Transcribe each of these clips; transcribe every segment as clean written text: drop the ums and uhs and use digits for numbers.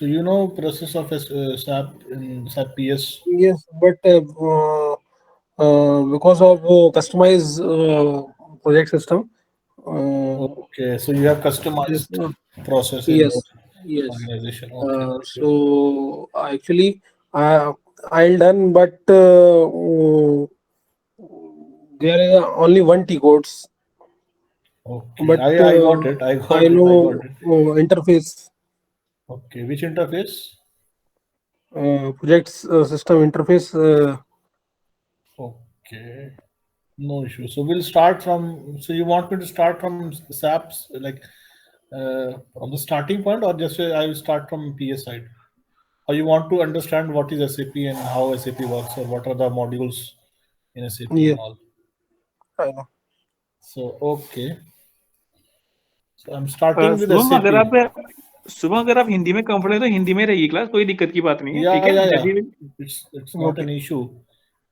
So you know process of SAP in SAP PS. Yes, but because of customized project system, Okay, so you have this customized process in your yes, yes. organization. Okay, okay. So actually, I I'll done, but there is only one T codes, Okay, but I got it. I I got it. I got know it. interface, Okay, which interface? projects system interface. Okay, no issue. So we'll start from. So you want me to start from SAP's like from the starting point, or just I will start from PS side? Or you want to understand what is SAP and how SAP works, or what are the modules in SAP Yeah, and all? I know. So okay, so I'm starting with Shubham अगर SAP. आप शुभम अगर आप हिंदी में comfortable है तो हिंदी में रहिए, class कोई दिक्कत की बात नहीं है, ठीक Yeah, है yeah, yeah. जैसे It's not Okay, an issue.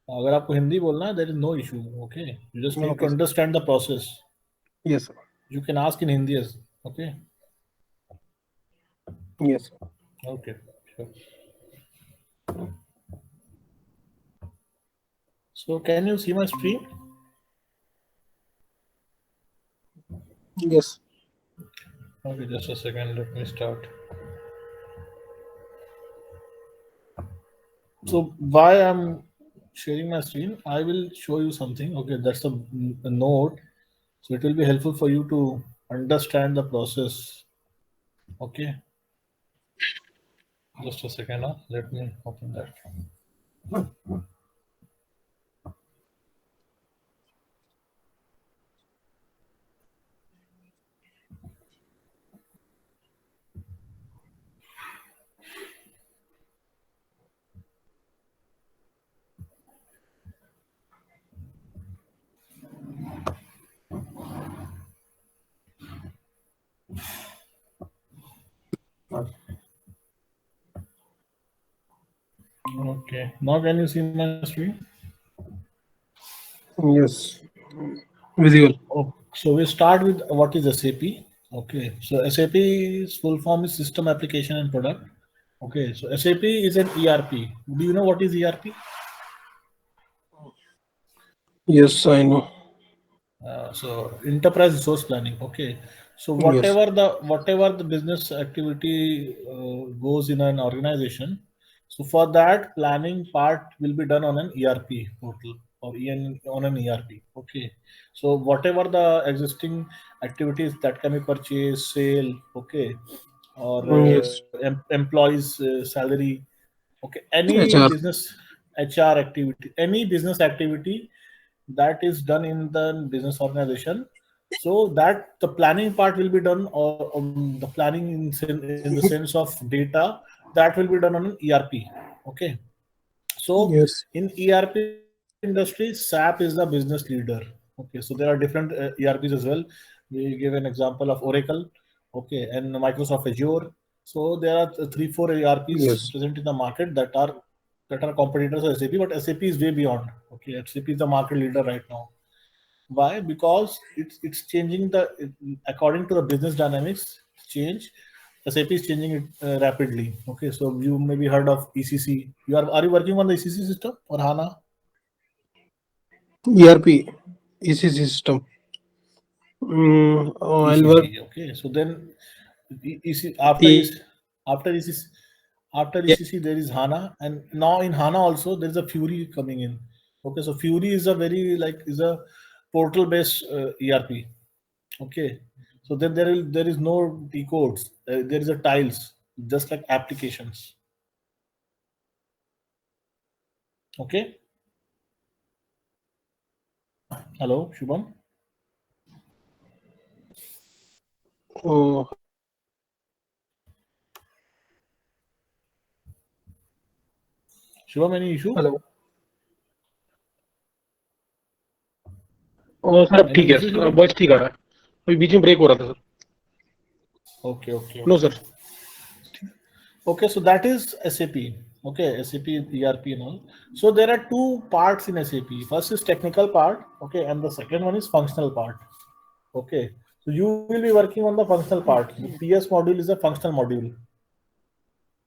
अगर आपको हिंदी बोलना है, there is no issue. Okay, you just need to okay, sir. understand the process. Yes, sir. You can ask in Hindi as okay. Yes, sir. Okay, sure. So can you see my screen? Yes. Okay, just a second. Let me start. So why I'm sharing my screen, I will show you something. Okay, that's a note. So it will be helpful for you to understand the process. Okay, just a second. Let me open that. Okay, now can you see my screen? Yes. Visual. Oh, so we start with what is SAP. Okay, so SAP's full form is System Application and Product. Okay, so SAP is an ERP. Do you know what is ERP? Yes, I know. So enterprise resource planning. Okay, so Yes. whatever the business activity goes in an organization, so for that planning part will be done on an ERP portal or on an ERP. Okay, so whatever the existing activities that can be purchase, sale, okay, or Yes. employees salary, okay, any HR. business HR activity, any business activity that is done in the business organization, so that the planning part will be done, or the planning in the sense of data, that will be done on an ERP. Okay, so Yes. in ERP industry, SAP is the business leader. Okay, so there are different ERPs as well. We give an example of Oracle, okay, and Microsoft Azure. So there are three, four ERPs Yes. present in the market that are competitors of SAP, but SAP is way beyond. Okay, SAP is the market leader right now. Why? Because it's changing according to the business dynamics change. SAP is changing it rapidly. Okay, so you maybe heard of ECC. Are you working on the ECC system or HANA? ERP. ECC system. I'll work ECC. Okay, so then EC, with the after ECC after ECC there is HANA, and now in HANA also there is a Fury coming in. Okay, so Fury is a very is a portal based ERP. Okay, so then there is no T codes. There is a tiles, just like applications. Okay. Hello, Shubham. Shubham, any issue? Hello sir अब ठीक Any है issue, sir, Shubham? Voice ठीक आ रहा है, अभी बीच में break हो रहा था sir. Okay, okay, no okay. Sir. Okay, so that is SAP. Okay, SAP ERP and all. So there are two parts in SAP. First is technical part. Okay, and the second one is functional part. Okay, so you will be working on the functional part. The PS module is a functional module.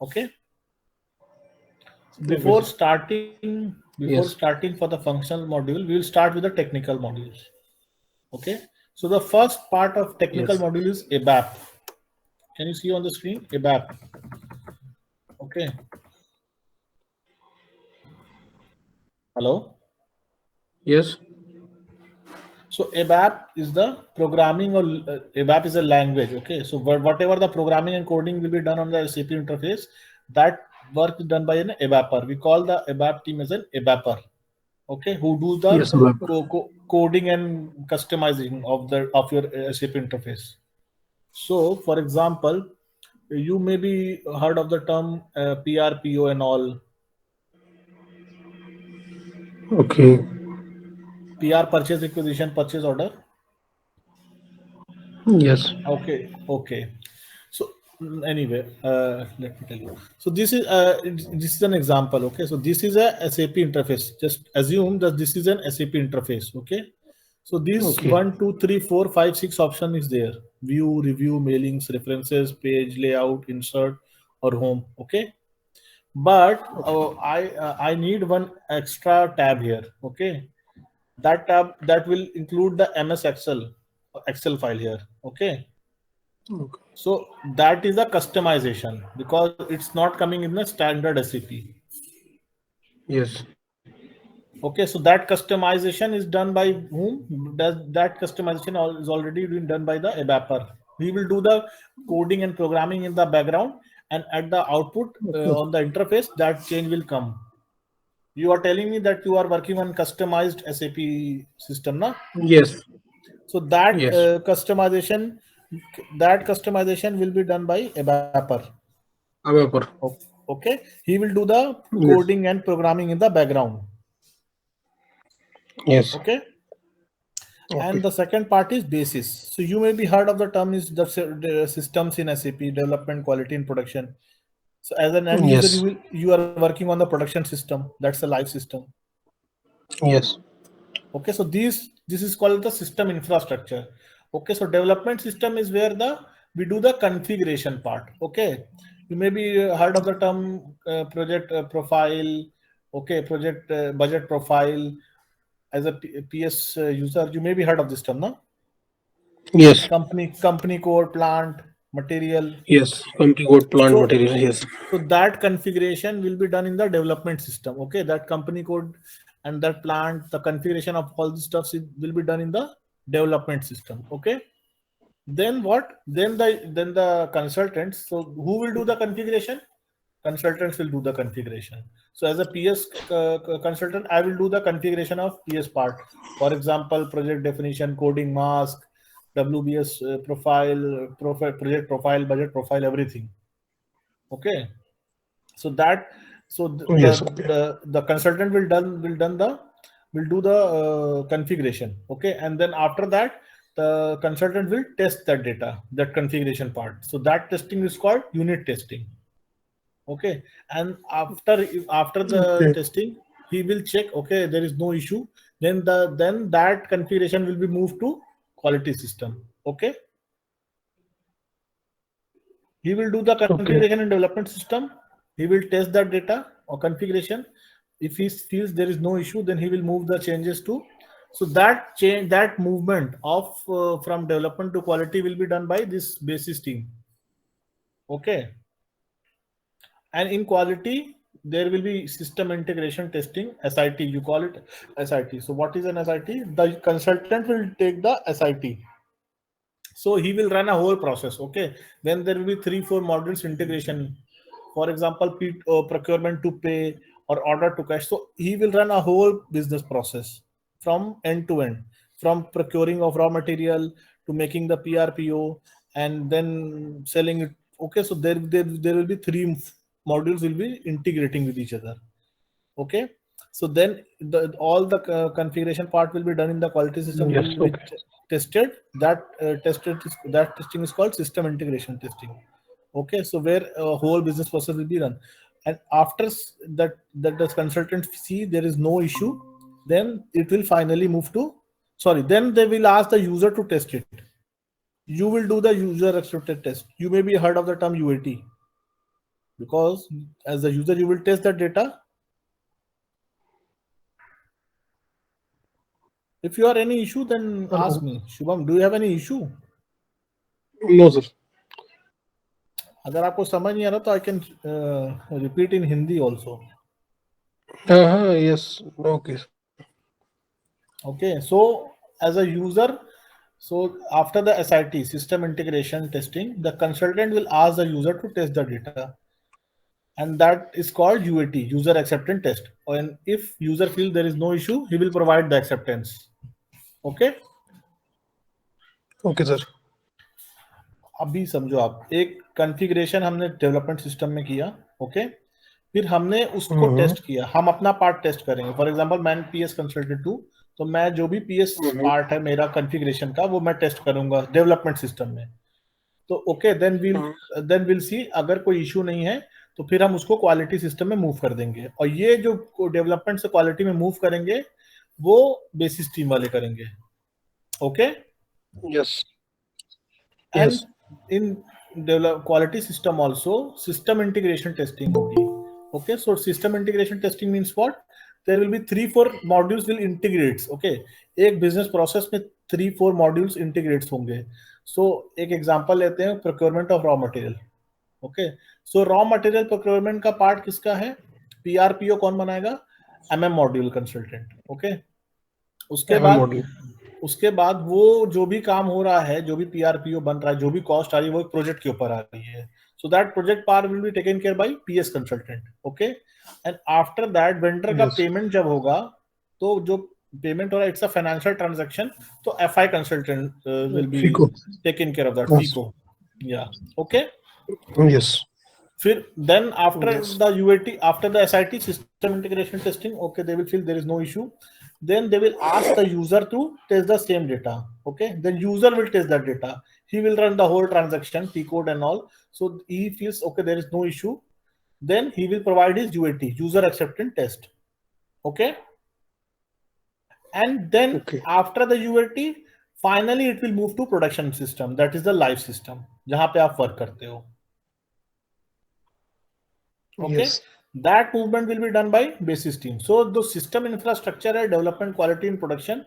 Okay. Before Yes. starting for the functional module, we will start with the technical modules. Okay. So the first part of technical Yes. module is ABAP. Can you see on the screen? ABAP. Okay. Hello. Yes. So ABAP is the programming, or ABAP is a language. Okay. So whatever the programming and coding will be done on the SAP interface, that work is done by an ABAPer. We call the ABAP team as an ABAPer. Okay, who do the Yes, Abhay. coding and customizing of your SAP interface. So, for example, you may be heard of the term PRPO and all. Okay. PR, purchase requisition purchase order. Yes. Okay, okay. So anyway, let me tell you. So this is an example. Okay, so this is a SAP interface. Just assume that this is an SAP interface. Okay, so this Okay. 1, 2, 3, 4, 5, 6 option is there: view, review, mailings, references, page, layout, insert, or home. Okay, but I need one extra tab here. Okay, that tab that will include the MS Excel file here. Okay, Okay. so that is a customization because it's not coming in the standard SAP. Yes. Okay, so that customization is done by whom? Does that customization is already been done by the ABAPer. We will do the coding and programming in the background, and at the output Okay. on the interface, that change will come. You are telling me that you are working on customized SAP system, na? Yes. So that Yes. customization will be done by ABAPer. Abhay. Okay, he will do the Yes. coding and programming in the background. Yes. Okay, and Okay. the second part is basis. So you may be heard of the term is the systems in SAP: development, quality, and production. So as an end user, Yes. you are working on the production system. That's a live system. Yes. Okay, so this is called the system infrastructure. Okay, so development system is where we do the configuration part. Okay, you may be heard of the term project profile. Okay, project budget profile. As a PS user, you may be heard of this term, no? Yes. Company code, plant, material. Yes. Company code, plant So material. Yes. so that configuration will be done in the development system. Okay, that company code and that plant, the configuration of all this stuff will be done in the development system. Okay, then what? Then the consultants. So who will do the configuration? Consultants will do the configuration. So as a PS consultant, I will do the configuration of PS part. For example, project definition, coding mask, WBS project profile, budget profile, everything. Okay, so that so Yes. Okay. the consultant will do the configuration. Okay, and then after that the consultant will test that data, that configuration part. So that testing is called unit testing. Okay, and after the Okay. testing, he will check. Okay, there is no issue. Then that configuration will be moved to quality system. Okay, he will do the Okay. configuration and development system. He will test that data or configuration. If he feels there is no issue, then he will move the changes to. So that change, that movement of from development to quality will be done by this basis team. Okay, and in quality there will be system integration testing, SIT. You call it SIT. So what is an SIT? The consultant will take the SIT. So he will run a whole process. Okay, then there will be 3 4 modules integration. For example, procurement to pay or order to cash. So he will run a whole business process from end to end, from procuring of raw material to making the PRPO and then selling it. Okay, so there will be 3 modules will be integrating with each other. Okay, so then all the configuration part will be done in the quality system, Yes. will be Okay. tested. That testing is called system integration testing. Okay, so where a whole business process will be done, and after that the consultant see there is no issue, then it will finally move to, sorry, then they will ask the user to test it. You will do the user accepted test. You may be heard of the term UAT. because as the user you will test the data. If you are any issue, then ask me. Shubham, do you have any issue? No, sir. अगर आपको समझ नहीं आ रहा तो I can repeat in Hindi also. Yes. Okay. Okay, so as a user, so after the SIT, system integration testing, the consultant will ask the user to test the data, and that is called UAT, user acceptance test. And if user feels there is no issue, he will provide the acceptance. Okay. Okay, sir. अभी समझो आप, एक configuration हमने development system में किया. Okay, फिर हमने उसको टेस्ट किया. हम अपना पार्ट टेस्ट करेंगे. फॉर एग्जांपल मैं पीएस कंसल्टेंट हूं, तो मैं जो भी पीएस पार्ट है मेरा कॉन्फ़िगरेशन का, वो मैं टेस्ट करूंगा डेवलपमेंट सिस्टम में. तो ओके, देन विल सी, अगर कोई इशू नहीं है तो फिर हम उसको क्वालिटी सिस्टम में मूव कर देंगे. और ये जो डेवलपमेंट से क्वालिटी में मूव करेंगे वो बेसिस टीम वाले करेंगे. Okay. Yes. And Yes. in develop quality system also system integration testing hogi. Okay, so system integration testing means what? There will be 3-4 modules will integrates. Okay, एक business process में 3-4 modules integrates होंगे. So एक example लेते हैं, procurement of raw material. Okay, so raw material procurement का part किसका है? PRPO कौन बनाएगा? MM module consultant. Okay, उसके MM बाद module. उसके बाद वो जो भी काम हो रहा है, जो भी पीआरपीओ बन रहा है, जो भी कॉस्ट आ रही है, वो एक प्रोजेक्ट के ऊपर आ रही है. So that project part will be taken care by PS consultant. Okay, and after that vendor का Yes. पेमेंट जब होगा, तो जो पेमेंट हो रहा है इट्स अ फाइनेंशियल ट्रांजैक्शन, तो FI consultant will be FICO. Taken care of that. Yes. FICO. या ओके. Yes. फिर then after Yes. the UAT, after the SIT system integration testing, okay, they will feel there is no issue. Then they will ask the user to test the same data. Okay, then user will test that data. He will run the whole transaction, P code and all. So he feels okay, there is no issue. Then he will provide his UAT, user acceptance test. Okay, and then Okay. after the UAT, finally it will move to production system. That is the live system, जहां पे आप work करते हो. Okay, Yes. that movement will be done by basis team. So the system infrastructure and development quality in production,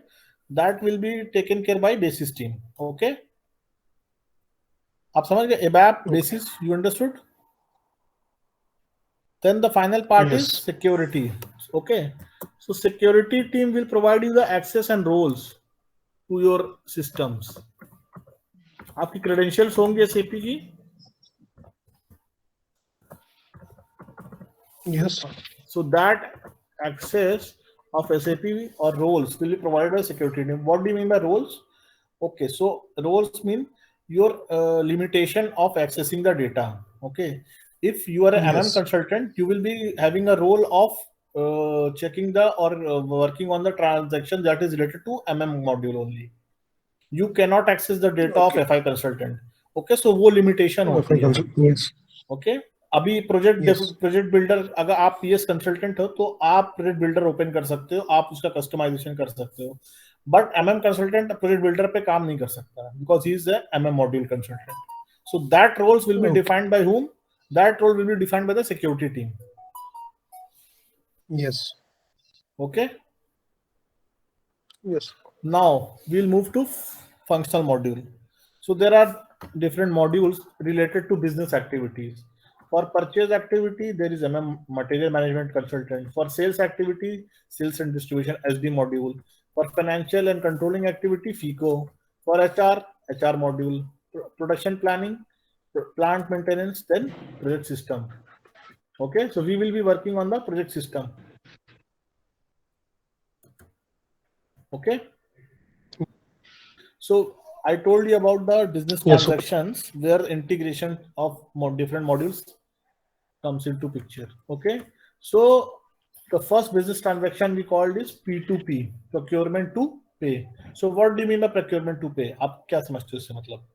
that will be taken care by basis team. Okay, आप समझ गए? ABAP basis, you understood? Then the final part is Yes. security. Okay, so security team will provide you the access and roles to your systems. आपकी credentials होंगे SAP की. Yes. So that access of SAP or roles will be provided by security team. What do you mean by roles? Okay, so roles mean your limitation of accessing the data. Okay, if you are an MM Yes. consultant, you will be having a role of checking the or working on the transaction that is related to MM module only. You cannot access the data of Okay. FI consultant. Okay, so वो limitation होती है. Yes. Okay, अभी project Yes. Builder, अगर आप PS consultant हो तो आप project builder open कर सकते हो, आप उसका कस्टमाइजेशन कर सकते हो. But MM consultant project builder पे काम नहीं कर सकता, because he is MM module consultant. So that roles will be defined by whom? That role will be defined by the security team. Yes. Okay, Yes. now we'll move to functional module. So there are different modules related to business activities. For purchase activity, there is MM material management consultant. For sales activity, sales and distribution SD module. For financial and controlling activity, FICO. For HR module. Production planning, plant maintenance, then project system. Okay, so we will be working on the project system. Okay, so I told you about the business Yes. transactions where integration of different modules comes into picture. Okay, so the first business transaction we called is P2P, procurement to pay. So what do you mean by procurement to pay? आप क्या समझते हो इससे मतलब?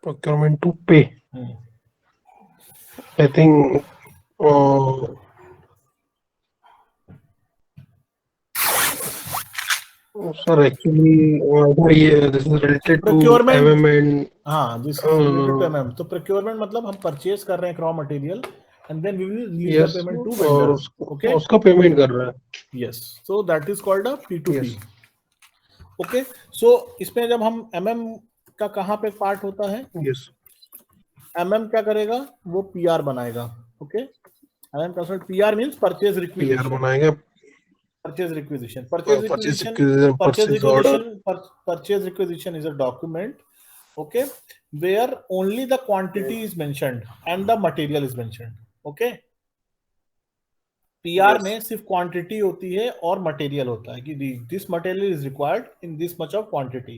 Procurement to pay. I think Sir, actually, this is related to Procurement, MM and हाँ, this is related to MM. तो procurement मतलब हम purchase कर रहे हैं raw material and then we will release the yes, payment to और vendor. Okay? उसका payment कर रहा है. Yes. So that is called a P2P. Yes. Okay? So इसमें जब हम MM का कहाँ पे पार्ट होता है, Yes. MM क्या करेगा, वो PR बनाएगा. Okay? MM का PR means purchase PR requisition. बनाएगा. Purchase requisition. Order. Purchase requisition is a document, okay, where only the quantity is mentioned and the material is mentioned. Okay. PR में सिर्फ quantity होती है और material होता है कि this material is required in this much of quantity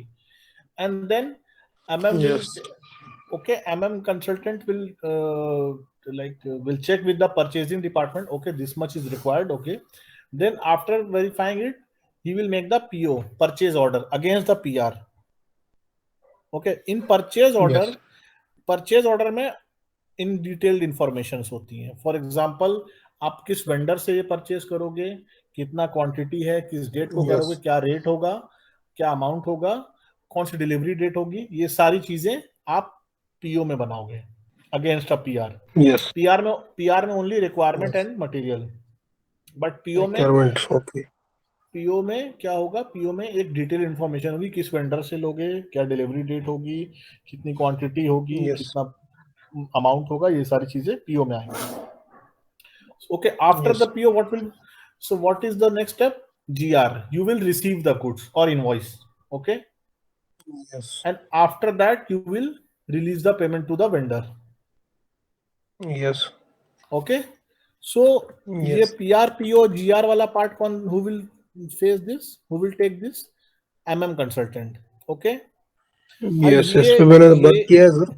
and then MM will, okay, MM consultant will will check with the purchasing department, okay, this much is required, okay, then after verifying it he will make the PO, purchase order, against the PR. Okay, in purchase order में इन detailed information होती हैं. For example, आप किस vendor से ये purchase करोगे, कितना quantity है, किस डेट को करोगे, क्या रेट होगा, क्या अमाउंट होगा, कौन सी डिलीवरी डेट होगी, ये सारी चीजें आप पीओ में बनाओगे अगेंस्ट अ पीआर. पीआर में only requirement and material, but PO में क्या होगा, पीओ में एक डिटेल इंफॉर्मेशन होगी, किस वेंडर से लोगे, क्या डिलीवरी डेट होगी, कितनी क्वांटिटी होगी, कितना अमाउंट होगा, ये सारी चीजें पीओ में आएंगी. Okay, after the PO, what is the next step? GR. You will receive the goods or invoice. Okay. Yes. And after that, you will release the payment to the vendor. Yes. Okay. So ये PR PO GR वाला part कौन, who will face this? Who will take this? MM consultant. Okay. Yes. इस पे मैंने work किया है sir.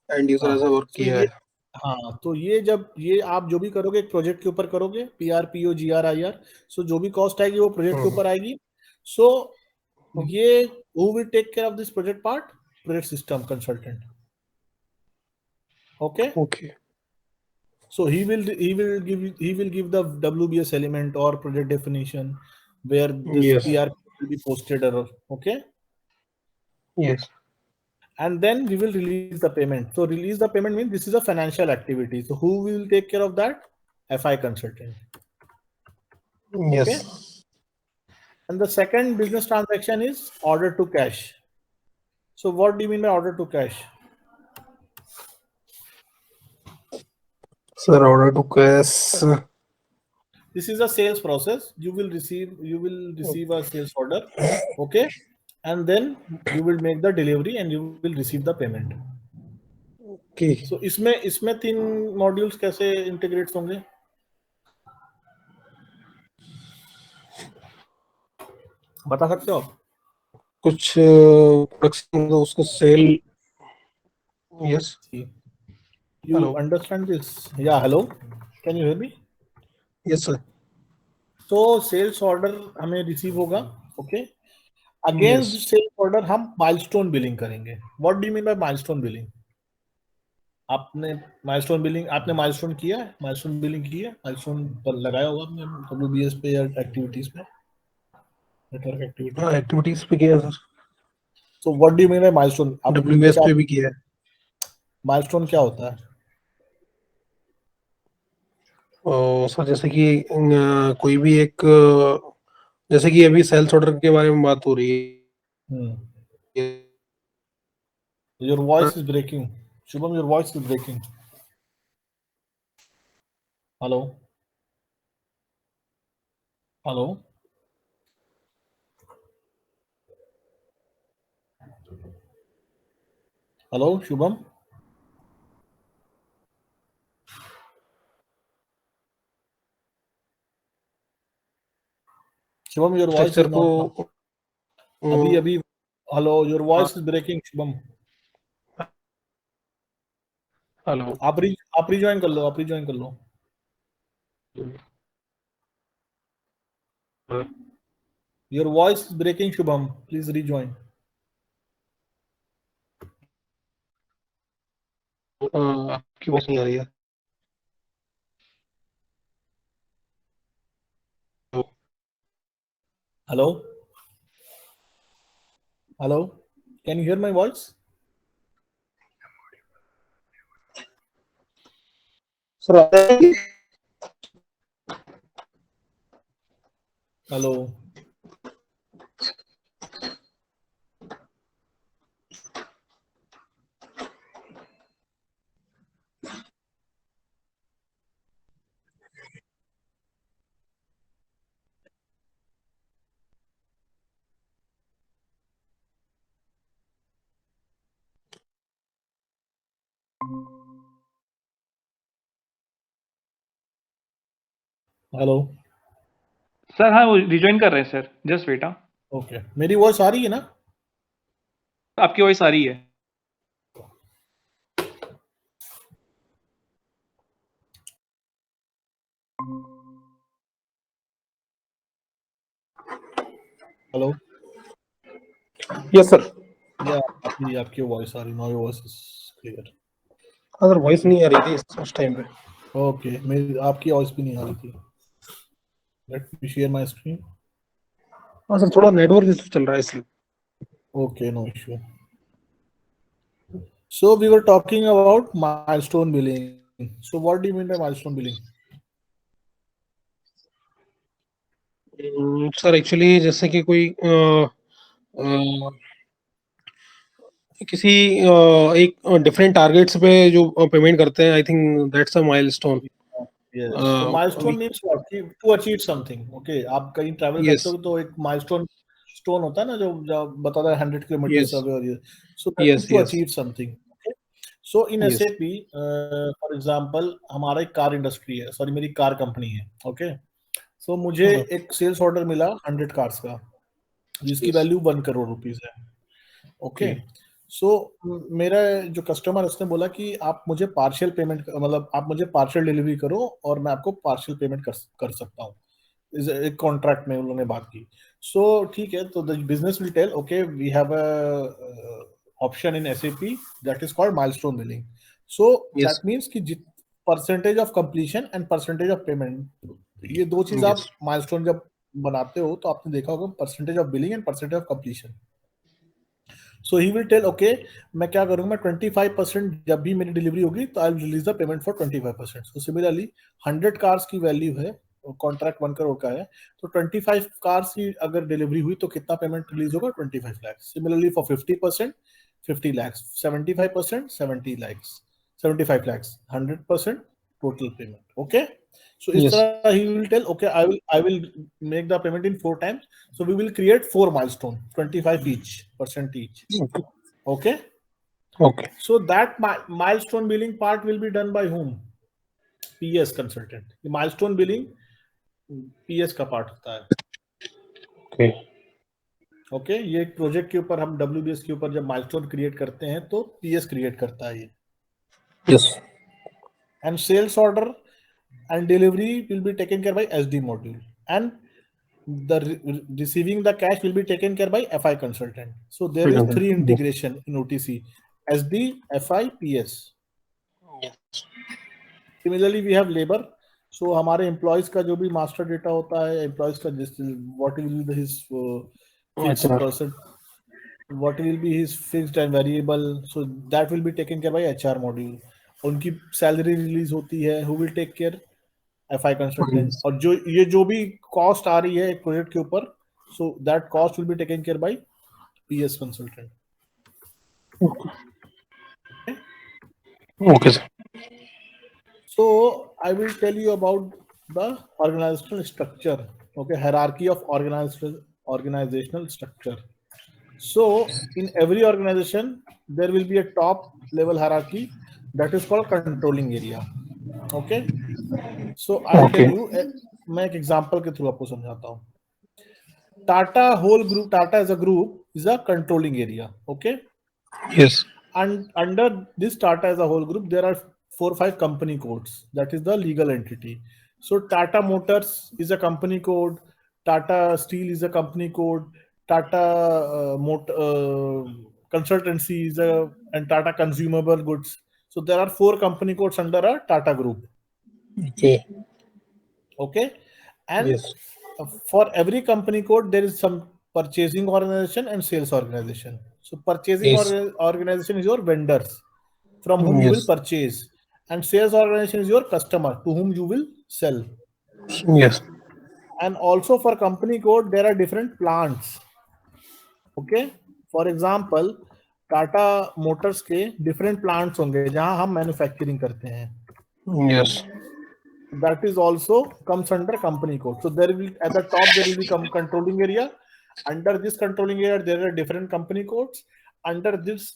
And user ऐसा work किया है. हाँ, तो ये जब ये आप जो भी करोगे एक प्रोजेक्ट के ऊपर करोगे, PR PO GR IR, सो जो भी कॉस्ट आएगी वो प्रोजेक्ट के ऊपर आएगी. सो ये who will take care of this project part? Project system consultant. Okay. Okay. So he will give the WBS element or project definition where this PR will be posted. Okay. Yes. And then we will release the payment. So release the payment means this is a financial activity. So who will take care of that? FI consultant. Yes. Okay. And the second business transaction is order to cash. So what do you mean by order to cash? Sir, order to cash. This is a sales process. You will receive a sales order. Okay. And then you will make the delivery and you will receive the payment. Okay. So इसमें 3 modules कैसे integrate होंगे? बता सकते हो आप? कुछ production उसको cell. Yes. You understand this? Yeah, hello. Can you hear me? Yes sir. तो सेल्स ऑर्डर हमें रिसीव होगा. ओके. अगेंस्ट सेल्स ऑर्डर हम माइलस्टोन बिलिंग करेंगे. What do you mean bye milestone billing? आपने माइलस्टोन किया है? Milestone billing की है? माइलस्टोन पर लगाया होगा आपने WBS पे या एक्टिविटीज पे, नेटवर्क एक्टिविटी. हाँ, एक्टिविटीज पे किया sir. So what do you mean bye milestone? WBS पे भी किया है. माइलस्टोन क्या होता है? सर जैसे कि कोई भी एक, जैसे कि अभी सेल्स ऑर्डर के बारे में बात हो रही है. Your voice is breaking. Shubham, your voice is breaking. Hello? Hello? Hello, Shubham? Shubham, your voice is not. अभी hello, your voice is breaking, Shubham. Hello. आप रिज्वाइन कर लो. Your voice is breaking, Shubham. Please rejoin. आपकी voice नहीं आ रही है. Hello? Hello, can you hear my voice? Sir, Hello. Hello. Sir हाँ वो rejoin कर रहे हैं सर, जस्ट वेट। हाँ ओके, मेरी वॉइस आ रही है ना? आपकी वॉइस आ रही है। हेलो। yes sir. या आपकी वॉइस आ रही, now your voice is clear. अगर वॉइस नहीं आ रही थी उस टाइम पे। ओके, मेरी आपकी वॉइस भी नहीं आ रही थी। Let me share my screen. हाँ सर, थोड़ा नेटवर्क इशू चल रहा है इसलिए। Okay, no issue. So we were talking about milestone billing. So what do you mean by milestone billing? Sir actually जैसे कि कोई किसी एक डिफरेंट टारगेट्स पे जो पेमेंट करते हैं, I think that's a milestone. Yes. So milestone means what? To achieve something. Okay. आप कहीं ट्रैवल करते यस हो तो एक माइलस्टोन स्टोन होता है ना, जो बताता है 100 किलोमीटर यस अवे और ये. So that yes is to yes achieve something. Okay. So in yes SAP, for example, हमारा एक कार इंडस्ट्री है, सॉरी मेरी कार कंपनी है. ओके. सो मुझे एक सेल्स ऑर्डर मिला 100 कार्स का, जिसकी यस वैल्यू 1 करोड़ रुपीज है. ओके. ओके सो मेरा जो कस्टमर है उसने बोला कि आप मुझे पार्शियल पेमेंट, मतलब आप मुझे पार्शियल डिलीवरी करो और मैं आपको पार्शियल पेमेंट कर सकता हूँ. एक कॉन्ट्रैक्ट में उन्होंने बात की. सो ठीक है, तो the business will tell okay we have a option in SAP that is called milestone billing. So yes that means कि percentage of completion and percentage of payment, ये दो चीज आप यस माइलस्टोन जब बनाते हो तो आपने देखा होगा, percentage of billing and percentage of completion. So he will tell okay मैं क्या करूंगा, मैं 25% जब भी मेरी डिलीवरी होगी तो I will release the payment for 25%. So similarly 100 cars की वैल्यू है, कॉन्ट्रैक्ट 1 करोड़ का है, तो 25 कार्स की अगर डिलीवरी हुई तो कितना पेमेंट रिलीज होगा, 25 lakh. Similarly for 50% 50 lakhs, 75% 70 lakhs, 75 lakhs, 100% total payment. Okay. So इस यस तरह he will tell okay I will make the payment in 4 times. So we will create 4 milestone, 25 each percent each. Okay. Okay So that milestone billing part will be done by whom? PS consultant. The milestone billing PS का part होता है. Okay okay. ये एक project के ऊपर हम WBS के ऊपर जब माइलस्टोन क्रिएट करते हैं तो PS क्रिएट करता है ये. Yes And sales order and delivery will be taken care by SD module, and the receiving the cash will be taken care by FI consultant. So there is 3 integration in OTC: SD, FI, PS. Similarly we have labor. So हमारे employees का जो भी master data होता है, employees का what will be his fixed person, what will be his fixed and variable, so that will be taken care by HR module. उनकी salary release होती है, who will take care? FI consultant. और जो भी cost आ रही है एक project के ऊपर, so that cost will be taken care by PS consultant. Okay sir So I will tell you about the organizational structure. Okay, hierarchy of organizational structure. So in every organization there will be a top level hierarchy that is called controlling area. Okay. So I'll tell okay you, मैं एक example के through आपको समझाता हूँ. Tata whole group, Tata as a group is a controlling area. Okay. Yes And under this Tata as a whole group, there are 4 or 5 company codes. That is the legal entity. So Tata Motors is a company code. Tata Steel is a company code. Tata Consultancy is a, and Tata Consumable Goods. So there are 4 company codes under a Tata group. Okay Okay. And yes for every company code, there is some purchasing organization and sales organization. So purchasing Yes. organization is your vendors from whom you will Yes. purchase, and sales organization is your customer to whom you will sell. Yes. And also for company code there are different plants. Okay, for example Tata Motors के different plants होंगे जहां हम manufacturing करते हैं. Yes. That is also comes under company code. So there will, at the top there will be controlling area. Under this controlling area there are different company codes. Under this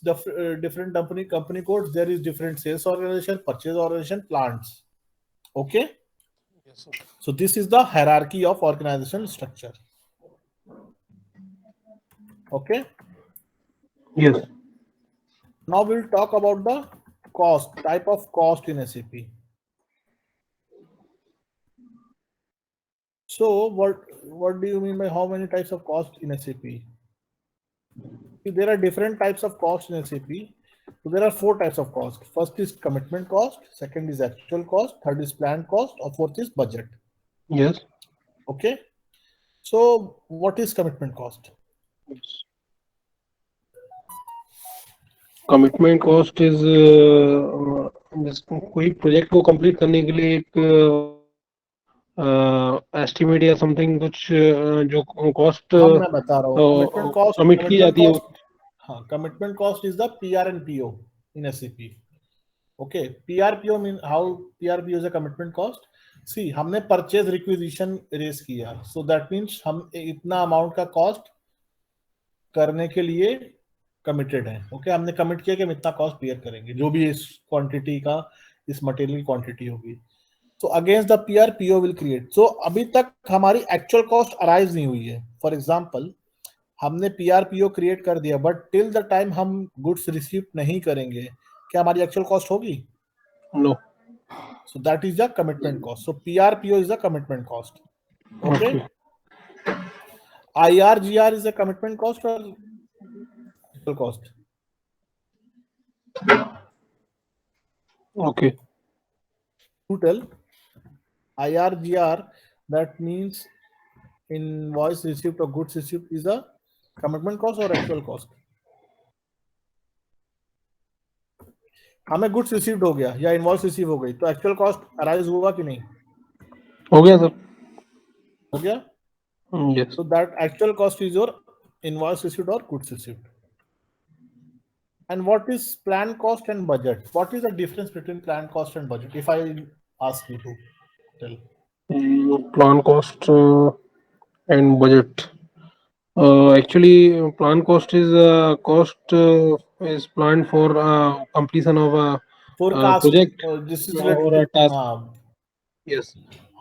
different company codes there is different sales organization, purchase organization, plants. Okay, Yes. so this is the hierarchy of organizational structure. Okay, Yes. now we'll talk about the type of cost in SAP. So what do you mean by how many types of cost in SAP? There are different types of cost in SAP. So there are 4 types of cost. First is commitment cost, second is actual cost, third is planned cost, or fourth is budget. Yes. Okay. So what is commitment cost? Yes. Commitment cost is कोई project को complete करने के लिए एक estimate या something कुछ जो cost मैं बता रहा हूँ कमिट की जाती है. हाँ, commitment cost is the PR and PO in SAP. Okay, PRPO mean how PRPO is a commitment cost. See, हमने परचेज रिक्विजिशन रेस किया, सो दैट मीन्स हम इतना अमाउंट का कॉस्ट करने के लिए कमिटेड है. ओके, हमने कमिट किया कि हम इतना कॉस्ट बियर करेंगे, जो भी इस क्वांटिटी का, इस मटेरियल की क्वांटिटी होगी. So against the PRPO will create. So अभी तक हमारी एक्चुअल कॉस्ट अराइज नहीं हुई है. फॉर एग्जाम्पल हमने PRPO क्रिएट कर दिया, बट टिल द टाइम हम गुड्स रिसीव नहीं करेंगे, क्या हमारी एक्चुअल कॉस्ट होगी? No. So that is the commitment cost. So PRPO is the commitment cost. Okay. IRGR is the commitment cost or actual cost? Okay. To tell IRGR, that means invoice receipt or goods receipt is a commitment cost or actual cost? हमें goods received हो गया या invoice receive हो गई, तो actual cost arise हुआ कि नहीं? हो गया सर. हो गया. Yes. So that actual cost is your invoice received or goods received. And what is planned cost and budget? What is the difference between planned cost and budget? If I ask you to tell. Plan cost and budget. Actually, plan cost is cost is planned for completion of a Forecast. project This is or related a to. task. हाँ, Yes.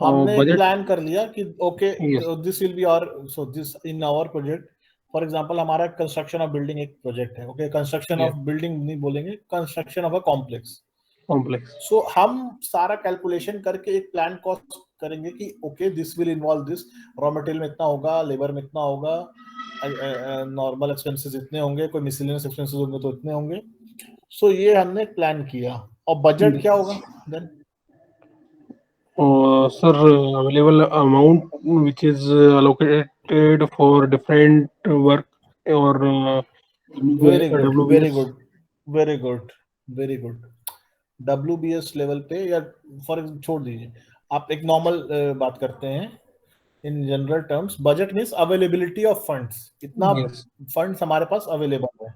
हमने एक Budget. Plan कर लिया कि okay Yes. This will be our, so this in our project. For example हमारा construction of building एक project है. Okay, construction of Yes. Building नहीं बोलेंगे, construction of a complex. Complex. So हम सारा कैलकुलेशन करके एक प्लान कॉस्ट करेंगे कि okay this will involve this, raw material में इतना होगा, लेबर में इतना होगा, नॉर्मल एक्सपेंसेस इतने होंगे, कोई मिसलेनियस एक्सपेंसेस होंगे तो इतने होंगे. सो ये हमने प्लान किया. और बजट क्या होगा then? Sir, available amount which is allocated for different work or very good, very WBS. Good, very good, very good. WBS level पे या फॉर छोड़ दीजिए, आप एक नॉर्मल बात करते हैं. In general terms budget means availability of funds. इतना Yes. फंड्स हमारे पास अवेलेबल है.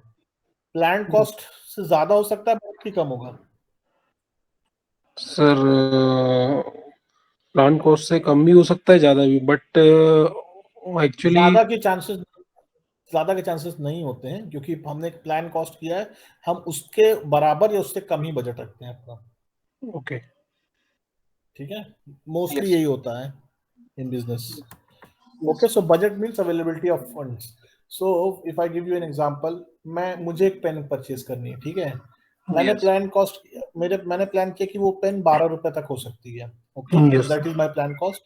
प्लान कॉस्ट से ज्यादा हो सकता है, बजट की कम होगा. सर प्लान कॉस्ट से कम भी हो सकता है, ज्यादा भी, बट एक्चुअली ज्यादा के चांसेस नहीं होते हैं, क्योंकि हमने एक प्लान कॉस्ट किया है, हम उसके बराबर या उससे कम ही बजट रखते हैं अपना. ओके. ठीक है, मोस्टली Yes. यही होता है in business. Okay, so budget means availability of funds. So if I give you an example, मुझे एक पेन परचेज करनी है. ठीक है, मैंने Yes. मैंने प्लान किया कि वो पेन 12 रुपए तक हो सकती है. Okay, Yes. That is my plan cost.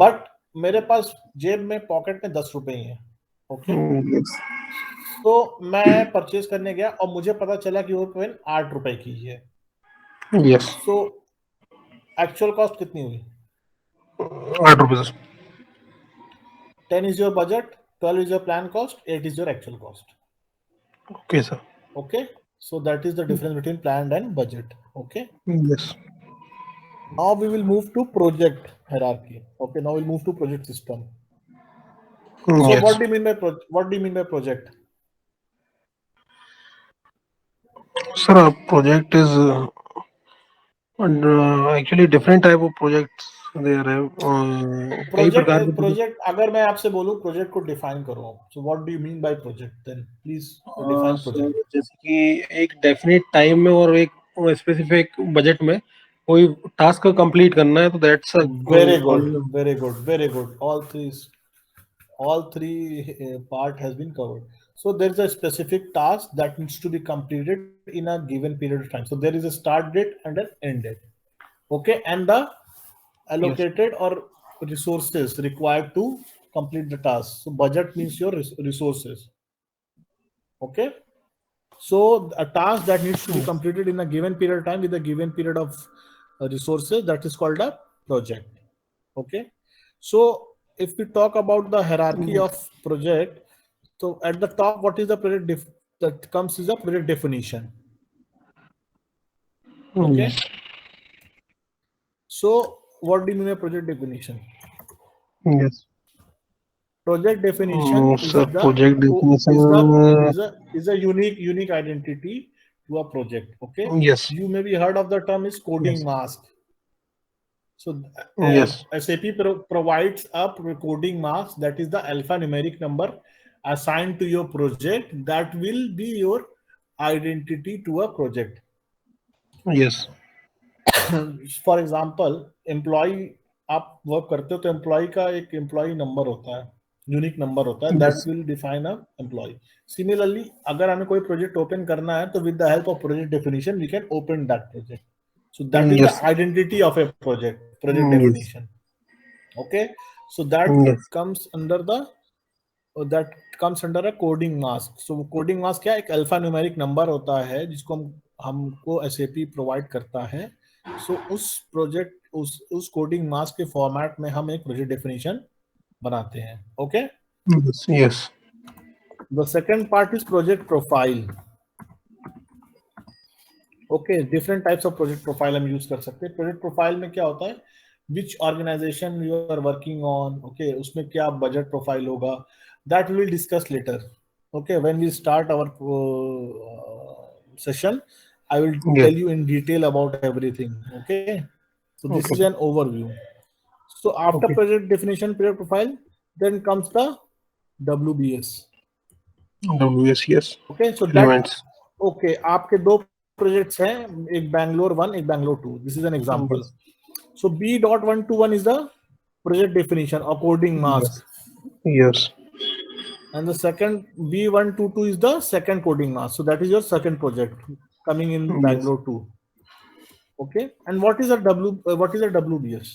But मेरे पास जेब में पॉकेट में 10 रुपए ही है. Okay, Yes. तो मैं परचेज करने गया और मुझे पता चला कि वो पेन 8 रुपए की है. Yes. सो एक्चुअल कॉस्ट कितनी हुई? 8 रुपये sir. 10 is your budget, 12 is your plan cost, 8 is your actual cost. Okay, sir. Okay, so that is the difference between planned and budget. Okay. Yes. Now we will move to project hierarchy. Okay, now we'll move to project system. So Yes. what do you mean by project? Sir, a project is actually different type of projects there है. कई प्रकार के project. Project अगर मैं आपसे बोलूं project को define करो, so what do you mean by project, then please define project. जैसे कि एक डेफिनेट टाइम में और एक स्पेसिफिक बजट में कोई टास्क कंप्लीट करना है तो that's very good, very good, very good. All three part has been covered. So there is a specific task that needs to be completed in a given period of time. So there is a start date and an end date. Okay, and the allocated or resources required to complete the task. So budget means your resources. Okay, so a task that needs to be completed in a given period of time with a given period of resources, that is called a project. Okay, so if we talk about the hierarchy of project, so at the top, what is the project that comes is a project definition. Okay, so what do you mean by project definition? Yes. Project definition project definition is a unique identity to a project. Okay, yes. you may be heard of the term is coding Yes. mask. So Yes. SAP provides a coding mask, that is the alphanumeric number assigned to your project that will be your identity to a project. Yes. For example employee आप work करते हो तो employ का एक employ number होता है, unique number होता है, that will define a employee. Similarly अगर हमें कोई प्रोजेक्ट ओपन करना है तो with the help of project definition we can open that project. So that is the identity of a project definition. Okay, so that comes under the a coding mask. So coding mask क्या, एक alpha numeric number होता है जिसको हमको SAP provide करता है. सो उस coding mask के फॉर्मेट में हम एक प्रोजेक्ट डेफिनेशन बनाते हैं. Okay, yes. The second part is project profile. Okay, different types of project profile हम यूज कर सकते हैं. प्रोजेक्ट प्रोफाइल में क्या होता है, which organisation you are working on. Okay, उसमें क्या बजट प्रोफाइल होगा, that will discuss later. Okay, when we start our session, I will tell you in detail about everything. Okay, so this is an overview. So after project definition, project profile, then comes the WBS. yes. Okay, so that okay, आपके दो projects हैं, एक Bangalore 1, एक Bangalore 2. This is an example. So B.121 is the project definition or coding mask. Yes. And the second B122 is the second coding mask. So that is your second project coming in Bangalore 2. Okay, and what is a WBS?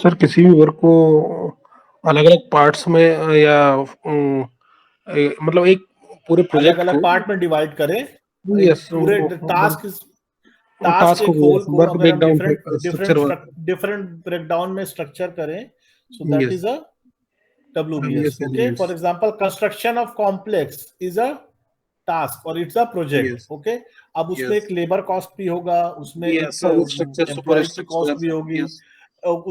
Sir किसी भी work को अलग अलग parts में या मतलब एक पूरे प्रोजेक्ट अलग अलग पार्ट में डिवाइड करें. पूरे टास्क को अगर हम डिफरेंट ब्रेकडाउन में स्ट्रक्चर करें, सो that is a WBS. Okay, for example, construction of complex is a task or it's a project. Okay, अब उसमें एक लेबर कॉस्ट भी होगा, उसमें एक एम्प्लॉय की कॉस्ट भी होगी,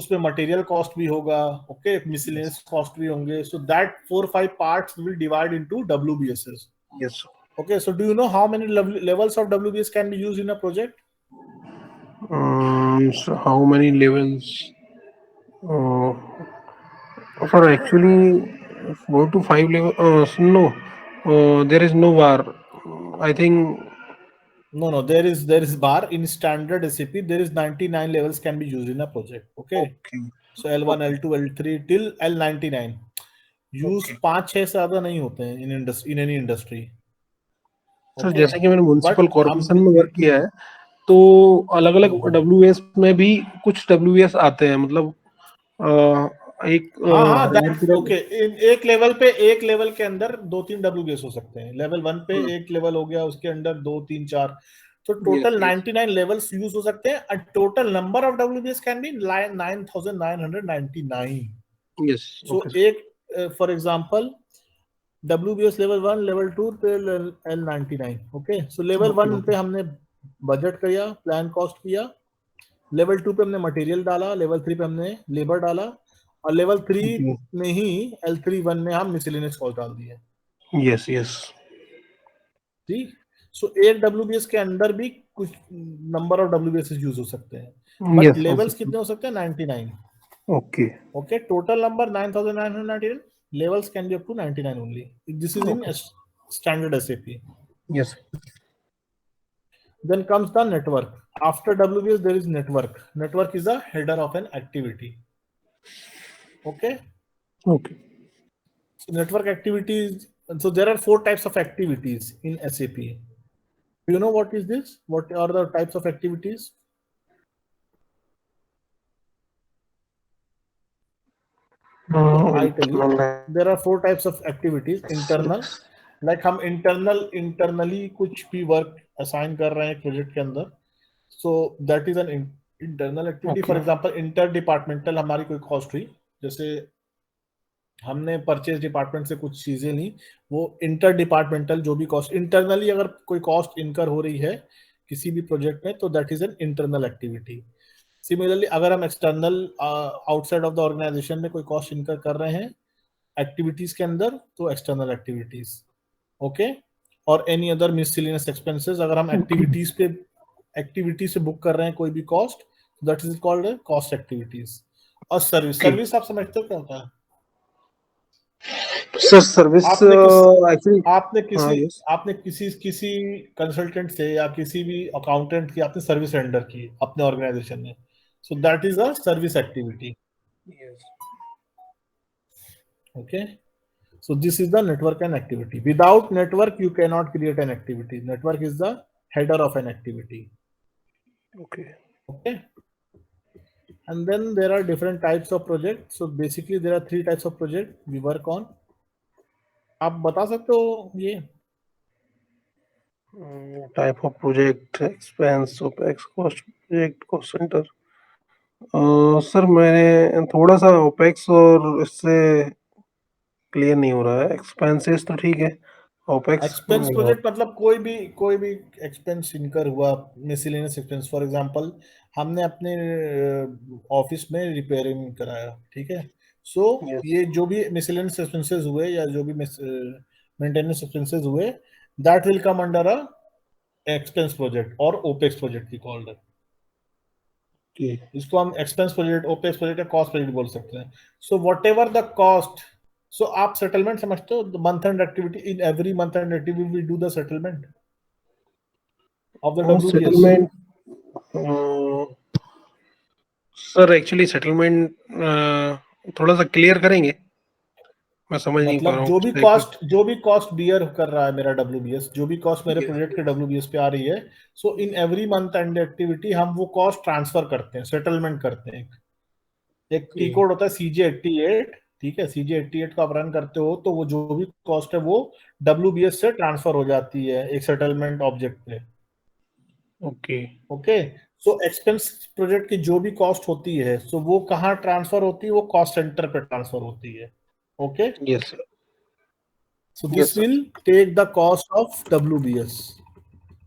उसमें मटेरियल कॉस्ट भी होगा. ओके, मिसलेनियस कॉस्ट भी होंगे. So that 4-5 parts will divide into WBSs. Yes. Okay, so do you know how many levels of WBS can be used in a project? So how many levels? Sir, actually 4 to 5 levels. No, there is no bar. I think No, there is bar in standard SAP. There is 99 levels can be used in a project. Okay. So L1, L2, L3 till L99. Use 5-6 से ज्यादा नहीं होते हैं in any industry. Sir जैसे कि मैंने municipal corporation में work किया है तो अलग अलग WBS में भी कुछ WBS आते हैं, मतलब एक ओके, एक लेवल के अंदर 2-3 WBS हो सकते हैं. लेवल 1 पे एक लेवल हो गया, उसके अंदर 2-3-4, तो टोटल 99 लेवल्स यूज हो सकते हैं. Total number of WBS can be 9999. Yes. So Okay. एक for example WBS level 1 level 2 पे L99, ओके। सो लेवल 1 पे हमने बजट किया, प्लान कॉस्ट किया, लेवल 2 पे हमने मटेरियल डाला, लेवल 3 पे हमने लेबर डाला, और लेवल 3 Okay. में ही L31 में हम मिसलेनियस कॉस्ट डाल दिए। Yes. Yes. ठीक। सो एक WBS के अंदर भी कुछ नंबर ऑफ WBS यूज हो सकते हैं, बट Yes. Levels Also. कितने हो सकते हैं? 99। Okay. Okay, total number 9999, levels can be up to 99 only. This is in Okay. standard SAP. Yes. Then comes the network. After WBS, there is network. Network is the header of an activity. Okay. Okay. So network activities. So there are 4 types of activities in SAP. Do you know what is this? What are the types of activities? I tell you, there are 4 types of activities. Internal, like हम internally कुछ भी work assign कर रहे हैं project के अंदर, so that is an internal activity. Okay. For example, interdepartmental हमारी कोई कॉस्ट हुई, जैसे हमने परचेज डिपार्टमेंट से कुछ चीजें ली, वो इंटर डिपार्टमेंटल जो भी कॉस्ट, इंटरनली अगर कोई कॉस्ट इनकर हो रही है किसी भी प्रोजेक्ट में, तो that is an internal activity. Similarly अगर हम external outside of the organization में कोई कॉस्ट इनकर कर रहे हैं एक्टिविटीज के अंदर, तो एक्सटर्नल एक्टिविटीज। ओके। और एनी अदर मिसलेनियस एक्सपेंसेस, अगर हम एक्टिविटी से बुक कर रहे हैं कोई भी cost, that is called cost activities. और सर्विस आप समझते हो क्या होता है? सर सर्विस एक्चुअली आपने किसी कंसल्टेंट से या किसी भी अकाउंटेंट की आपने सर्विस रेंडर की अपने ऑर्गेनाइजेशन में, सो that is a service activity. Okay. So this is the network and activity. Without network, you cannot create an activity. Network is the header of an activity. Okay. Okay. And then there are different types of projects. So basically there are 3 types of project we work on. आप बता सकते हो ये? Type of project, expense, OPEX, cost project, cost center. Sir मैंने थोड़ा सा OPEX और इससे क्लियर नहीं हो रहा है। एक्सपेंसेस तो ठीक है, OPEX एक्सपेंस नहीं हो प्रोजेक्ट मतलब कोई भी एक्सपेंस इनकर हुआ, मिसलेनियस एक्सपेंस। फॉर एग्जांपल हमने अपने ऑफिस में रिपेयरिंग कराया, ठीक है। सो Yes. ये जो भी मिसलेनियस एक्सपेंसेस हुए या जो भी मेंटेनेंस एक्सपेंसेस हुए, that will come under a expense project और ओपेक्स प्रोजेक्ट की कॉल्ड है। Okay. इसको हम एक्सपेंस प्रोजेक्ट, ओपेक्स प्रोजेक्ट या कॉस्ट प्रोजेक्ट बोल सकते हैं। So whatever the cost, so आप सेटलमेंट समझते हो? Month end activity, in every month end activity we do the settlement of the WBS। Settlement sir actually settlement थोड़ा सा clear करेंगे, मैं समझ नहीं पा रहा मतलब हूँ। जो भी कॉस्ट बियर कर रहा है मेरा WBS, जो भी कॉस्ट मेरे प्रोजेक्ट के WBS पे आ रही है, so in every month end activity हम वो कॉस्ट ट्रांसफर करते हैं, सेटलमेंट करते हैं। एक टी कोड होता है CJ88, ठीक है। CJ88 का आप रन करते हो तो वो जो भी कॉस्ट है वो WBS से ट्रांसफर हो जाती है एक सेटलमेंट ऑब्जेक्ट पे। Okay. Okay. So expense project की जो भी कॉस्ट होती है, सो वो कहाँ ट्रांसफर होती है? वो कॉस्ट सेंटर पे ट्रांसफर होती है। Okay. Yes sir. So this will take the cost of WBS।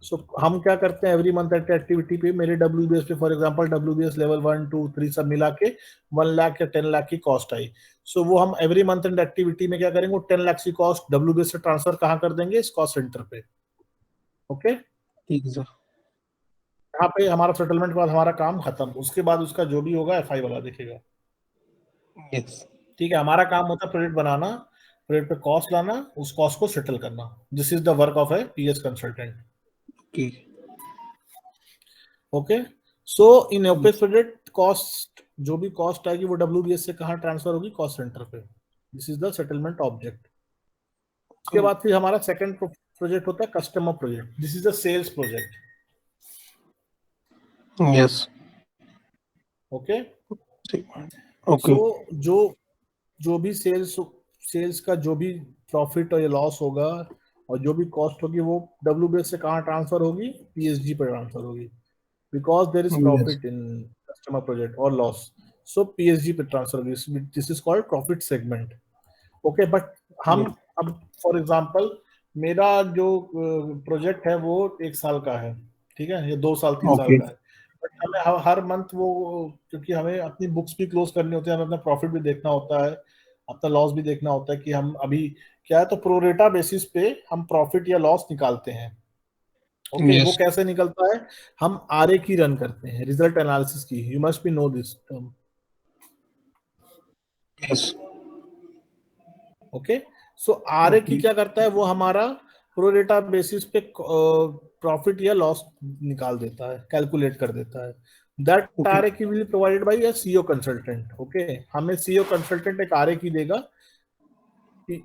So हम क्या करते हैं, एवरी मंथ एक्टिविटी पे मेरे WBS पे, फॉर एग्जांपल WBS लेवल 1 2 3 सब मिला के 1 लाख या 10 लाख की कॉस्ट आई। सो वो हम एवरी मंथ एंड एक्टिविटी में क्या करेंगे, 10 लाख की कॉस्ट WBS से ट्रांसफर कहाँ कर देंगे? इस कॉस्ट सेंटर पे। ओके। ठीक है सर। यहाँ पे हमारा सेटलमेंट के बाद हमारा काम खत्म, उसके बाद उसका जो भी होगा FI वाला देखेगा। यस। ठीक है। हमारा काम होता है प्रोजेक्ट बनाना, प्रोजेक्ट पे कॉस्ट लाना, उस कॉस्ट को सेटल करना। This is the work of A PS consultant. Okay. Okay. So in opex project cost, जो भी कॉस्ट आएगी वो WBS से कहाँ ट्रांसफर होगी? कॉस्ट सेंटर पे। This is the settlement object. उसके बाद फिर हमारा सेकंड प्रोजेक्ट होता है customer project. This is the sales project. Yes. Okay. Okay. So जो भी सेल्स का जो भी प्रॉफिट और लॉस होगा और जो भी कॉस्ट होगी वो WBS से कहाँ ट्रांसफर होगी? PSG पर ट्रांसफर होगी, because there is yes. Profit in customer project और लॉस। सो पीएसजी पे ट्रांसफर होगी, this is called profit segment. Okay, but हम Yes. अब फॉर एग्जांपल मेरा जो प्रोजेक्ट है वो 1 साल का है, ठीक है, ये 2 साल 3 साल Okay. का है, बट हमें हर मंथ वो, क्योंकि हमें अपनी बुक्स भी क्लोज करनी होती है, हमें अपना प्रॉफिट भी देखना होता है, अपना लॉस भी देखना होता है कि हम अभी क्या है, तो प्रोरेटा बेसिस पे हम प्रॉफिट या लॉस निकालते हैं। ओके, वो Yes. कैसे निकलता है, हम आरए की रन करते हैं, result analysis key, you must be know this term. Yes. Okay, so RA key Okay. क्या करता है, वो हमारा प्रोरेटा बेसिस पे प्रॉफिट या लॉस निकाल देता है, कैलकुलेट कर देता है। That Okay. RA key will provided by a CEO consultant. Okay, हमें सीईओ कंसल्टेंट एक आरए की देगा,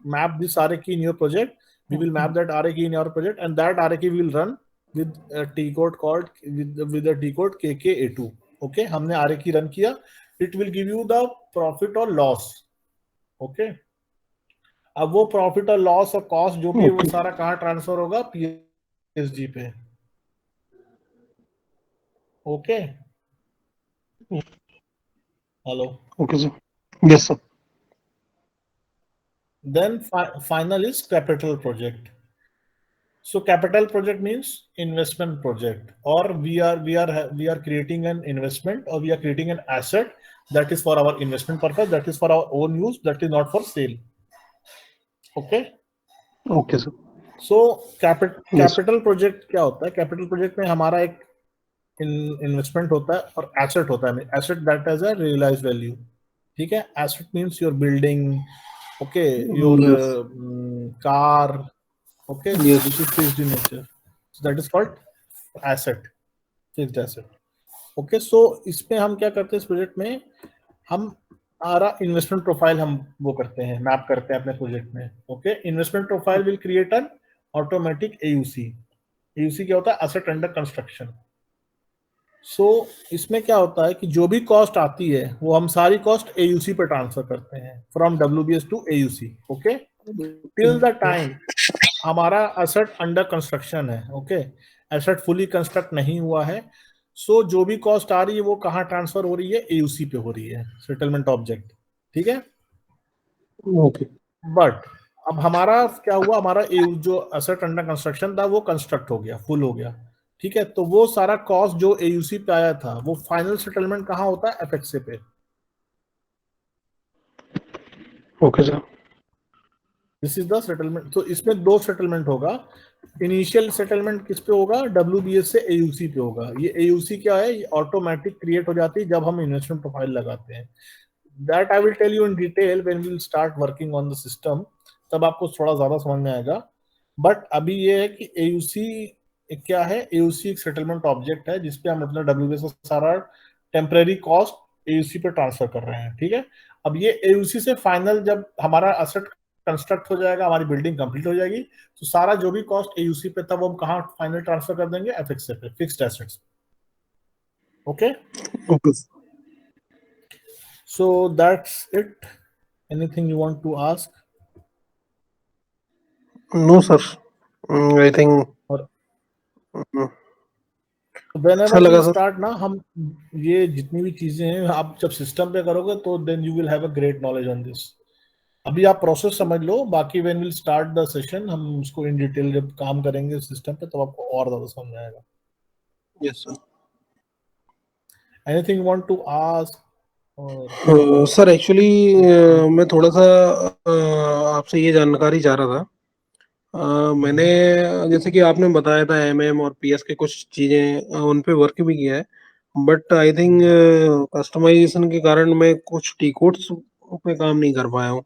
map this RA key in your project. We will Okay. map that RA key in your project, and that RA key will run with a T code called with a T code KKA2. Okay, हमने RA key run किया, it will give you the profit or loss. Okay, अब वो profit और loss और cost जो भी है वो Okay. सारा कहाँ ट्रांसफर होगा, पीएसजी पे। Okay, hello. Okay, sir. Yes, sir. Then final is capital project. So capital project means investment project, or we are creating an investment, or we are creating an asset that is for our investment purpose, that is for our own use, that is not for sale. Okay, Okay, sir. so Yes. capital project क्या होता है, capital project में हमारा एक investment होता है और asset होता है, asset that has a realised value. ठीक है, asset means your building, okay, your Yes. Car, okay, Yes. which is fixed in nature, so that is called asset, fixed asset. Okay, so इसमें हम क्या करते हैं, इस प्रोजेक्ट में हम हमारा इन्वेस्टमेंट प्रोफाइल हम वो करते हैं, मैप करते हैं अपने प्रोजेक्ट में। Okay, investment profile will create an automatic AUC. AUC क्या होता है, एसेट अंडर कंस्ट्रक्शन। सो इसमें क्या होता है कि जो भी कॉस्ट आती है वो हम सारी कॉस्ट एयूसी पे ट्रांसफर करते हैं, from WBS to AUC. Okay, till the time हमारा एसेट अंडर कंस्ट्रक्शन है। ओके, एसेट फुली कंस्ट्रक्ट नहीं हुआ है, सो जो भी कॉस्ट आ रही है वो कहाँ ट्रांसफर हो रही है, एयूसी पे हो रही है, सेटलमेंट ऑब्जेक्ट। ठीक है, Okay. बट अब हमारा क्या हुआ, हमारा जो एसेट अंडर कंस्ट्रक्शन था वो कंस्ट्रक्ट हो गया, फुल हो गया। ठीक है, तो वो सारा कॉस्ट जो एयूसी पे आया था वो फाइनल सेटलमेंट कहाँ होता है, एफएक्सए पे। Okay, sir. This is the settlement. तो इसमें दो सेटलमेंट होगा, इनिशियल सेटलमेंट किस पे होगा, डब्ल्यूबीएस से एयूसी पे होगा। ये एयूसी क्या है, ये ऑटोमेटिक क्रिएट हो जाती है जब हम इन्वेस्टमेंट प्रोफाइल लगाते हैं। That I will tell you in detail when we will start working on the system, तब आपको थोड़ा ज्यादा समझ में आएगा। बट अभी ये है कि एयूसी क्या है, एयूसी एक सेटलमेंट ऑब्जेक्ट है जिसपे हम अपना डब्ल्यूबीएस का सारा टेम्परेरी कॉस्ट एयूसी पे ट्रांसफर कर रहे हैं। ठीक है, अब ये एयूसी से फाइनल जब हमारा एसेट कंस्ट्रक्ट हो जाएगा, हमारी बिल्डिंग कंप्लीट हो जाएगी, तो सारा जो भी कॉस्ट एयूसी पे था वो हम कहाँ फाइनल ट्रांसफर कर देंगे, एफएक्सए पे, fixed assets. Okay, Okay. So that's it. Anything you want to ask? No, sir. I think और mm, अच्छा whenever we लगा सर। start ना, हम ये जितनी भी चीजें हैं आप जब सिस्टम पे करोगे तो then you will have a great knowledge on this. अभी आप प्रोसेस समझ लो, बाकी when will start the session हम उसको इन डिटेल जब काम करेंगे सिस्टम पे तो आपको और ज्यादा समझ में आएगा। Yes sir. Anything you want to ask और सर एक्चुअली मैं थोड़ा सा आपसे ये जानकारी चाह रहा था। मैंने जैसे कि आपने बताया था एमएम और पीएस के कुछ चीजें उन पे वर्क भी किया है, बट आई थिंक कस्टमाइजेशन के कारण मैं कुछ टी कोड्स पे काम नहीं कर पाया हूँ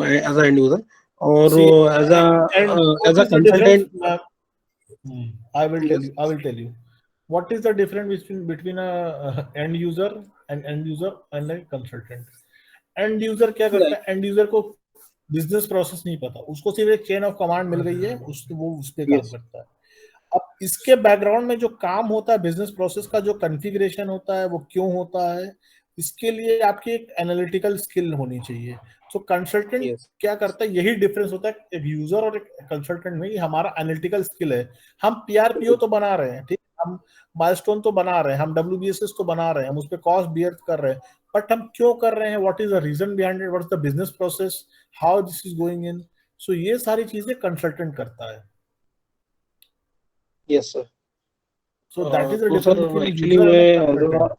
एज अ एंड यूजर, और see as and uh what as a is the difference, consultant. Yes. I will tell you what is the difference between a end user and a consultant. And user क्या करता है, and user को business process नहीं पता, उसको सिर्फ एक chain of command मिल गई है, वो उस पे काम यस। करता है। अब इसके बैकग्राउंड में जो काम होता है, बिजनेस प्रोसेस का जो कॉन्फ़िगरेशन होता है वो क्यों होता है, इसके लिए आपकी एक एनालिटिकल स्किल होनी चाहिए। सो कंसल्टेंट यस। क्या करता है, यही डिफरेंस होता है एक यूजर और एक कंसल्टेंट में, कि हमारा एनालिटिकल स्किल है। हम पीआरपीओ तो बना रहे हैं, ठीक, हम माइलस्टोन तो बना रहे हैं, हम WBSS तो बना रहे हैं, हम उस पर कॉस्ट बियर कर रहे हैं, बट हम क्यों कर रहे हैं, what is the reason behind it, what is the business process, how this is going in, so ये सारी चीजें कंसल्टेंट करता है. Yes sir. So that is the तो difference sir between a actually user and a मैं consultant.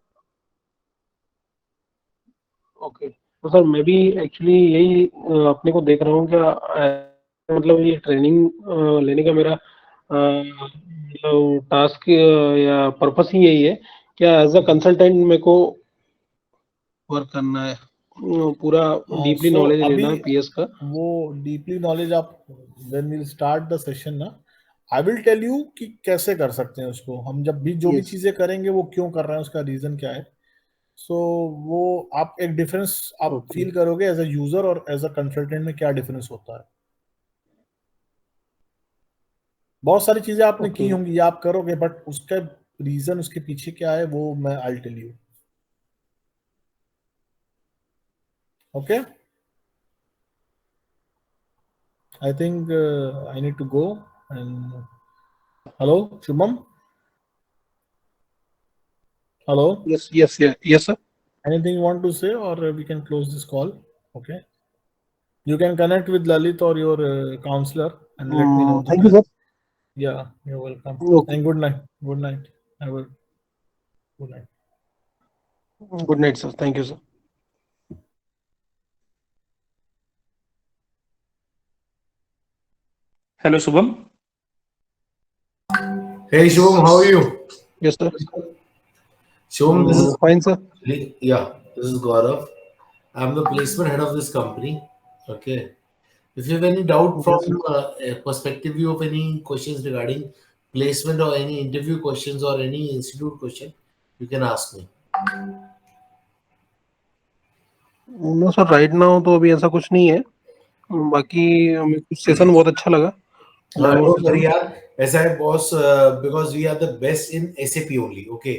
Okay, तो sir मैं भी एक्चुअली यही अपने को देख रहा हूँ क्या, मतलब ये ट्रेनिंग लेने का मेरा मतलब टास्क या पर्पस ही यही है क्या, एज अ कंसल्टेंट मेरे को वर्क करना है, पूरा डीपली So नॉलेज अभी लेना है पीएस का. वो डीपली नॉलेज आप when we'll start the session ना, आई विल टेल यू कि कैसे कर सकते हैं उसको. हम जब भी जो भी यस. चीजें करेंगे वो क्यों कर रहे हैं, उसका रीजन क्या है. सो वो आप एक डिफरेंस आप ओके. फील करोगे एज अ यूजर और एज अ कंसल्टेंट में क्या डिफरेंस होता है. बहुत सारी चीजें आपने की ओके. होंगी, ये आप करोगे, बट उसका रीजन उसके पीछे क्या है वो मैं I tell you. Okay, I think I need to go. And hello Shubham, hello, yes yes yes sir. anything you want to say, or we can close this call? Okay, you can connect with Lalit or your counselor and let me know the thank you time. Sir. Yeah, you're welcome. Okay. And good night. Good night. Have a good night. Good night sir. Thank you sir. Hello Shubham. Hey Shubham, how are you? Yes sir. Shubham, this is fine sir. this is Gaurav. I'm the placement head of this company. Okay. If you have any doubt okay from sir. a perspective view of any questions regarding placement or any interview questions or any institute question, you can ask me. No sir, right now तो अभी ऐसा कुछ नहीं है. बाकी हमें कुछ session बहुत अच्छा लगा, demo Don't worry, session. yaar. ऐसा है boss, because we are the best in SAP only. Okay.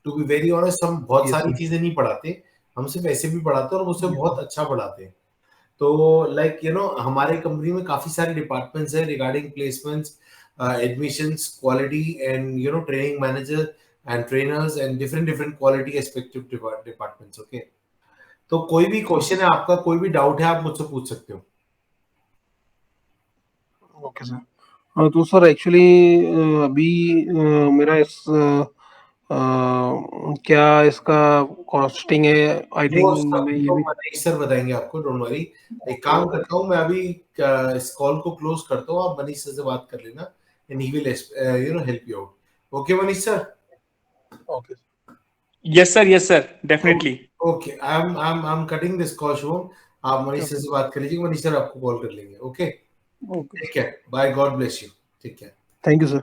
To be very honest, हम बहुत यस सारी सर. चीजें नहीं पढ़ाते. हम सिर्फ SAP पढ़ाते हैं और उससे बहुत अच्छा पढ़ाते हैं. तो लाइक हमारे कंपनी में काफी सारे डिपार्टमेंट्स हैं regarding placements, admissions, quality and training manager and trainers and different different quality respective departments. Okay, तो कोई भी क्वेश्चन है आपका, कोई भी डाउट है, आप मुझसे पूछ सकते हो. Okay sir. तो सर एक्चुअली अभी मेरा क्या इसका कॉस्टिंग है, आई थिंक वो सब मैं ये तो भी. मनीष सर बताएंगे आपको, डोंट वरी. एक काम करता हूँ मैं अभी, इस कॉल को क्लोज करता हूँ, आप मनीष सर से बात कर लेना and he will help you out. Okay Manish sir. Okay. Yes sir, definitely. Okay, I am cutting this call Shubham. आप मनीष सर से बात कर लीजिए, मनीष सर आपको कॉल कर लेंगे. Okay, okay. Take care, bye, God bless you, take care. Thank you sir.